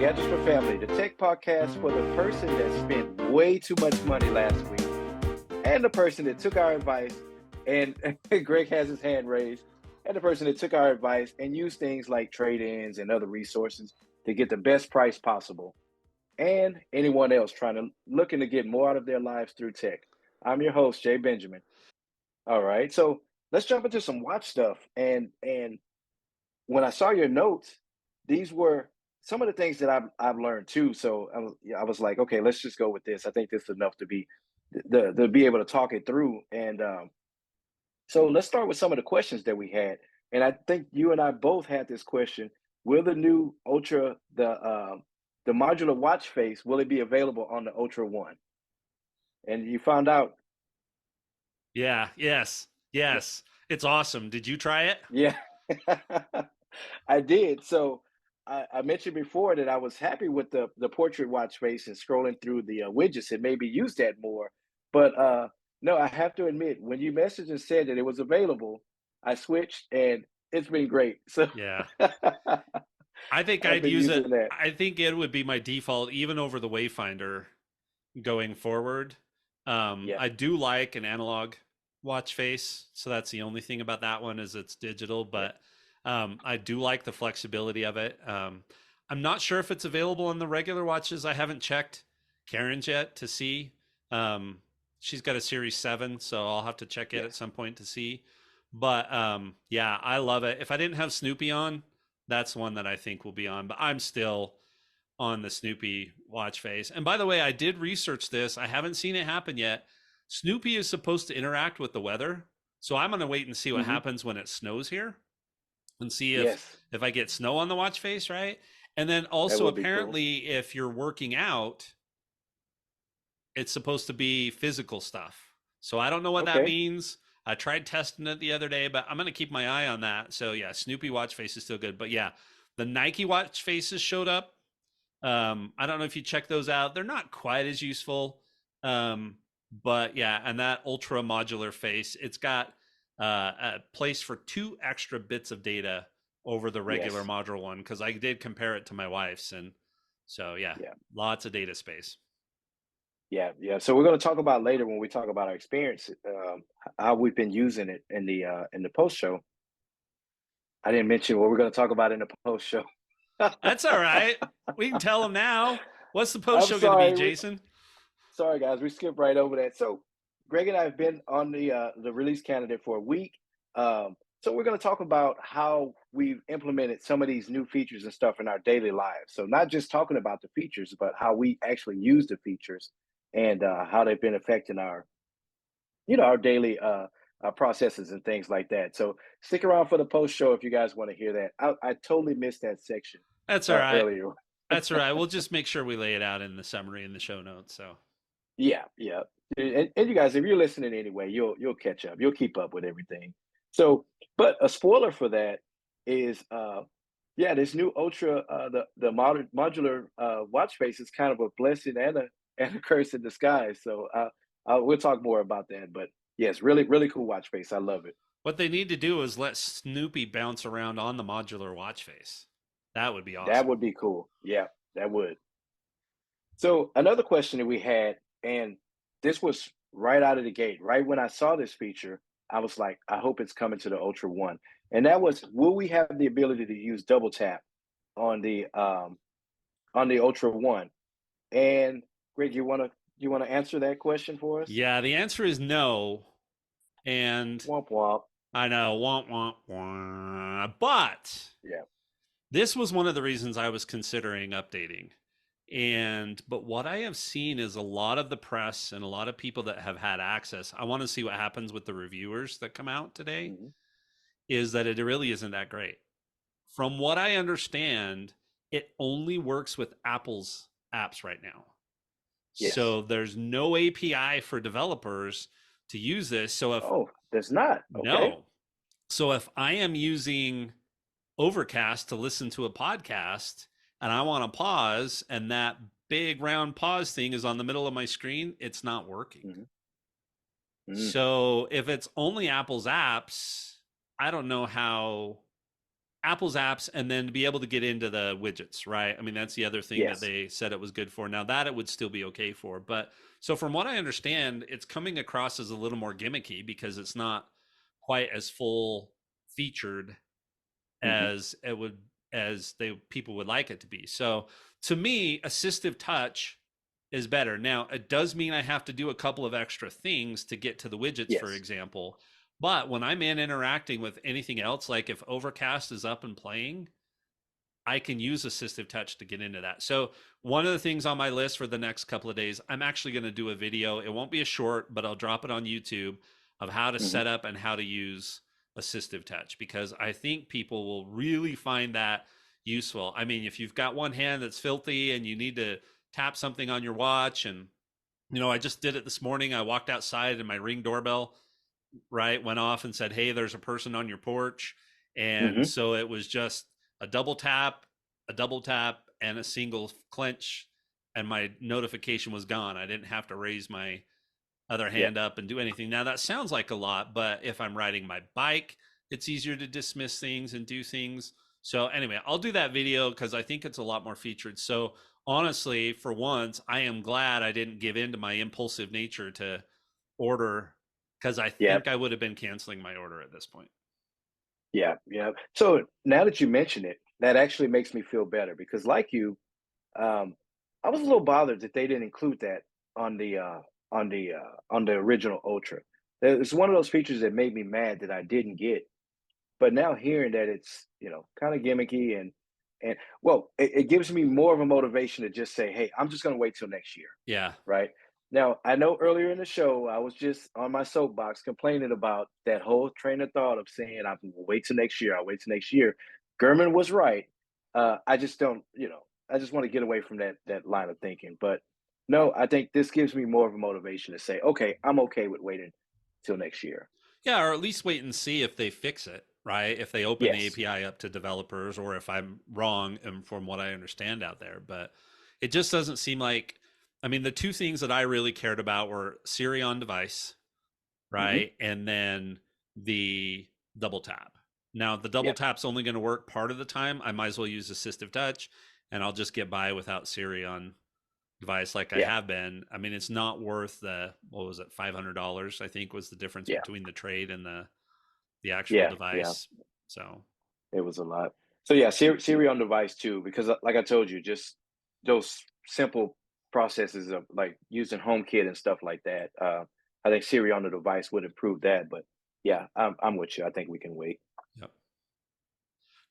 Gadgets for Family, the tech podcast for the person that spent way too much money last week and the person that took our advice, and Greg has his hand raised, and the person that took our advice and used things like trade-ins and other resources to get the best price possible, and anyone else looking to get more out of their lives through tech. I'm your host, Jay Benjamin. All right, so let's jump into some watch stuff. And when I saw your notes, these were some of the things that I've learned too. So I was like, okay, let's just go with this. I think this is enough to be able to talk it through. And so let's start with some of the questions that we had. And I think you and I both had this question: will the new Ultra, the modular watch face, will it be available on the Ultra One? And you found out, Yeah, yes. It's awesome. Did you try it? yeah, I did. So I mentioned before that I was happy with the portrait watch face and scrolling through the widgets. It made me use that more. But no, I have to admit, when you messaged and said that it was available, I switched and it's been great. So Yeah. I've I think I'd been use using it. that. I think it would be my default even over the Wayfinder going forward. Yeah, I do like an analog watch face, so that's the only thing about that one is it's digital, yeah, but I do like the flexibility of it. I'm not sure if it's available on the regular watches. I haven't checked Karen's yet to see. Um, she's got a Series 7, so I'll have to check it at yes, some point to see. But yeah, I love it. If I didn't have Snoopy on, that's one that I think will be on. But I'm still on the Snoopy watch face. And by the way, I did research this. I haven't seen it happen yet. Snoopy is supposed to interact with the weather. So I'm going to wait and see what hmm, happens when it snows here and see yes, if I get snow on the watch face, right? And then that also would be cool. apparently if you're working out, it's supposed to be physical stuff. So I don't know what that Okay, means. I tried testing it the other day, but I'm going to keep my eye on that. So yeah, Snoopy watch face is still good. But yeah, the Nike watch faces showed up. I don't know if you check those out. They're not quite as useful. But yeah, and that ultra modular face, it's got a place for 2 extra bits of data over the regular yes, modular one because I did compare it to my wife's, and so yeah, yeah. lots of data space. Yeah, yeah. So we're going to talk about later when we talk about our experience, how we've been using it in the post show. I didn't mention what we're going to talk about in the post show. That's all right. We can tell them now. What's the post I'm show going to be, sorry, Jason? sorry guys, we skipped right over that. So Greg and I have been on the release candidate for a week. So we're going to talk about how we've implemented some of these new features and stuff in our daily lives. So not just talking about the features, but how we actually use the features and how they've been affecting our daily processes and things like that. So stick around for the post show if you guys want to hear that. I totally missed that section That's all right. earlier. That's all right. We'll just make sure we lay it out in the summary in the show notes. So Yeah, yeah. And you guys, if you're listening anyway, you'll catch up. You'll keep up with everything. So, but a spoiler for that is yeah, this new Ultra the modern modular watch face is kind of a blessing and a curse in disguise. So we'll talk more about that. But yes, really cool watch face. I love it. what they need to do is let Snoopy bounce around on the modular watch face. That would be That awesome. would be cool. Yeah, that would. So another question that we had, and this was right out of the gate, right when I saw this feature, I was like, I hope it's coming to the Ultra One. And that was, will we have the ability to use double tap on the Ultra One? And Greg, you wanna answer that question for us? Yeah, the answer is no. And Womp womp. I know, womp, womp, womp. But Yeah. this was one of the reasons I was considering updating. But what I have seen is a lot of the press and a lot of people that have had access. I want to see what happens with the reviewers that come out today. Mhm. Is that it really isn't that great. From what I understand, it only works with Apple's apps right now. Yes. So there's no API for developers to use this. So if Oh, there's not. Okay. no, so if I am using Overcast to listen to a podcast and I want to pause and that big round pause thing is on the middle of my screen, it's not working. Hmm. Mm. So if it's only Apple's apps, I don't know how Apple's apps and then to be able to get into the widgets, right? I mean, that's the other thing that Yes. they said it was good for. Now that it would still be okay for, but so from what I understand, it's coming across as a little more gimmicky because it's not quite as full featured Hmm. as it would as they people would like it to be. So to me, assistive touch is better. Now, it does mean I have to do a couple of extra things to get to the widgets, for Yes. example. But when I'm interacting with anything else, like if Overcast is up and playing, I can use assistive touch to get into that. So one of the things on my list for the next couple of days, I'm actually going to do a video. It won't be a short, but I'll drop it on YouTube of how to Hmm. set up and how to use assistive touch because I think people will really find that useful. I mean, if you've got one hand that's filthy and you need to tap something on your watch and I just did it this morning. I walked outside and my Ring doorbell right went off and said, "Hey, there's a person on your porch." And Hmm. so it was just a double tap and a single clench and my notification was gone. I didn't have to raise my other Yep. hand up and do anything. Now that sounds like a lot, but if I'm riding my bike, it's easier to dismiss things and do things. So anyway, I'll do that video because I think it's a lot more featured. So honestly, for once, I am glad I didn't give in to my impulsive nature to order because I Yep. think I would have been canceling my order at this point. Yeah. Yeah. So now that you mention it, that actually makes me feel better because, like you, um, I was a little bothered that they didn't include that on the on the original Ultra. It's one of those features that made me mad that I didn't get. But now hearing that it's, kind of gimmicky and well, it gives me more of a motivation to just say, hey, I'm just going to wait till next year. Yeah. Right. Now, I know earlier in the show, I was just on my soapbox complaining about that whole train of thought of saying, I'm going to wait till next year. I'll wait till next year. Gurman was right. I just don't, I just want to get away from that line of thinking. But no, I think this gives me more of a motivation to say, okay, I'm okay with waiting till next year. Yeah, or at least wait and see if they fix it, right? If they open the Yes. API up to developers or if I'm wrong and from what I understand out there. But it just doesn't seem like I mean, the two things that I really cared about were Siri on device, Hmm. right? And then the double tap. Now, the double Yeah. tap's only going to work part of the time. I might as well use assistive touch and I'll just get by without Siri on device like I Yeah. have been. I mean, it's not worth the what was it, $500? I think was the difference Yeah. between the trade and the actual Yeah. Yeah. device. So It was a lot. So yeah, Siri on device too, because like I told you, just those simple processes of like using HomeKit and stuff like that. I think Siri on the device would improve that. But yeah, I'm with you. I think we can wait. yep.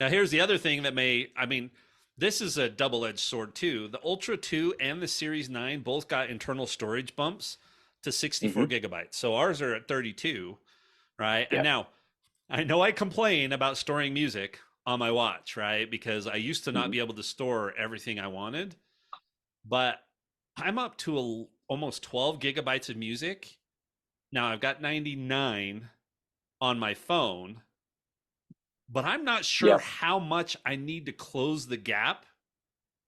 Now here's the other thing that I mean, this is a double-edged sword too. The Ultra 2 and the Series 9 both got internal storage bumps to 64 Hmm. gigabytes. So ours are at 32, right? And Yeah. now I know I complain about storing music on my watch, right? Because I used to not Hmm. be able to store everything I wanted, but I'm up to almost 12 gigabytes of music. Now I've got 99 on my phone, but I'm not sure Yep. how much I need to close the gap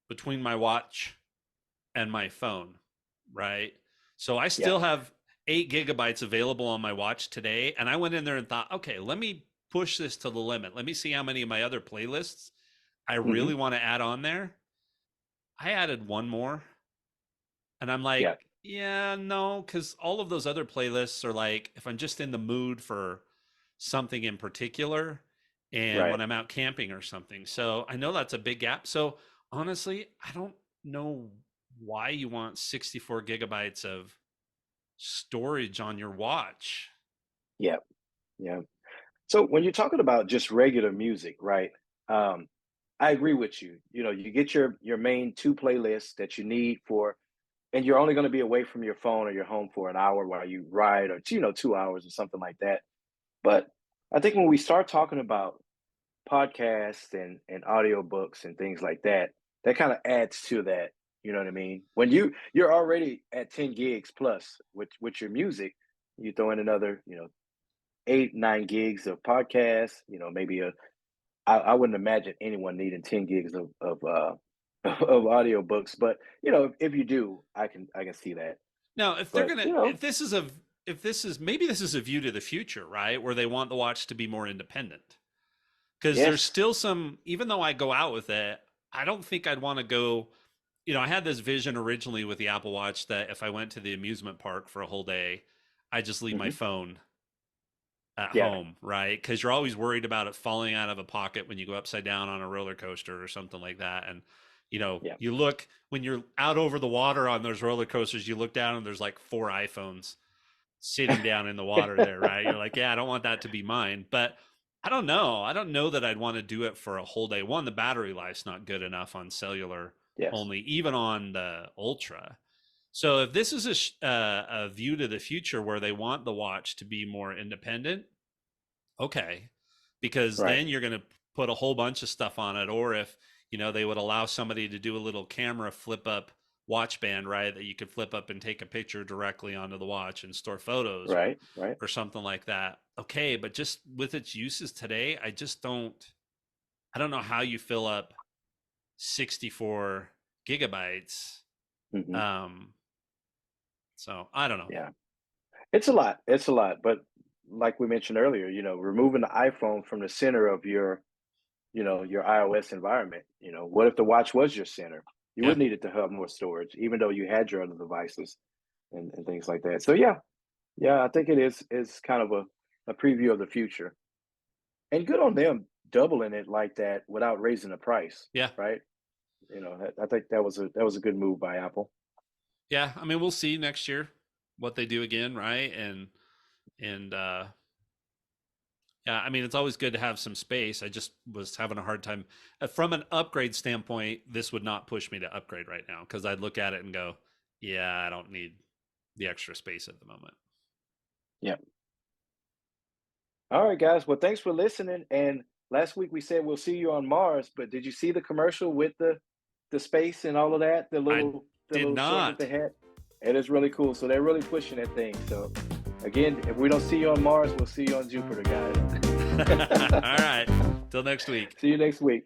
between my watch and my phone, right? So I Yeah. still have 8 gigabytes available on my watch today. And I went in there and thought, okay, let me push this to the limit. Let me see how many of my other playlists I Hmm. really want to add on there. I added one more and I'm like, Yeah. yeah, no, because all of those other playlists are like, if I'm just in the mood for something in particular and Right. when I'm out camping or something. So I know that's a big gap. So honestly, I don't know why you want 64 gigabytes of storage on your watch. Yeah. Yeah. So when you're talking about just regular music, right? Um, I agree with you. You get your main two playlists that you need for, and you're only going to be away from your phone or your home for an hour while you ride, or 2 hours or something like that. But I think when we start talking about podcasts and audiobooks and things like that, that kind of adds to that. You know what I mean? When you're already at 10 gigs plus with your music, you throw in another, 8, 9 gigs of podcasts, maybe I wouldn't imagine anyone needing 10 gigs of of audiobooks, but if you do, I can see that. Now, if they're But gonna, if this is maybe this is a view to the future, right, where they want the watch to be more independent. because there's Yes. still some, even though I go out with it, I don't think I'd want to go. I had this vision originally with the Apple Watch that if I went to the amusement park for a whole day, I just leave my Hmm. phone at Yeah. home, right? Because you're always worried about it falling out of a pocket when you go upside down on a roller coaster or something like that. And, Yeah. you look when you're out over the water on those roller coasters, you look down and there's like 4 iPhones sitting down in the water there, right? You're like, yeah, I don't want that to be mine. But I don't know. I don't know that I'd want to do it for a whole day. One, the battery life's not good enough on cellular Yes. only, even on the Ultra. So if this is a view to the future where they want the watch to be more independent, okay, because Right. then you're going to put a whole bunch of stuff on it. Or if they would allow somebody to do a little camera flip up watch band, right, that you could flip up and take a picture directly onto the watch and store photos, Right. Right. or something like that. Okay, but just with its uses today, I don't know how you fill up 64 gigabytes. Hmm. um so I don't know. Yeah. It's a lot. It's a lot. But like we mentioned earlier, removing the iPhone from the center of your iOS environment. What if the watch was your center? You Yeah, would need it to have more storage, even though you had your other devices and things like that. So yeah, yeah, I think it is kind of a preview of the future. And good on them doubling it like that without raising the price, yeah, right? I think that was a good move by Apple. yeah. I mean, we'll see next year what they do again, right? And yeah, I mean, it's always good to have some space. I just was having a hard time from an upgrade standpoint. This would not push me to upgrade right now because I'd look at it and go, yeah, I don't need the extra space at the moment. Yeah. All right, guys. Well, thanks for listening. And last week we said we'll see you on Mars, but did you see the commercial with the space and all of that? The I little the did little short that not. they had. It is really cool. So they're really pushing that thing. So again, if we don't see you on Mars, we'll see you on Jupiter, All guys. right. Till next week. See you next week.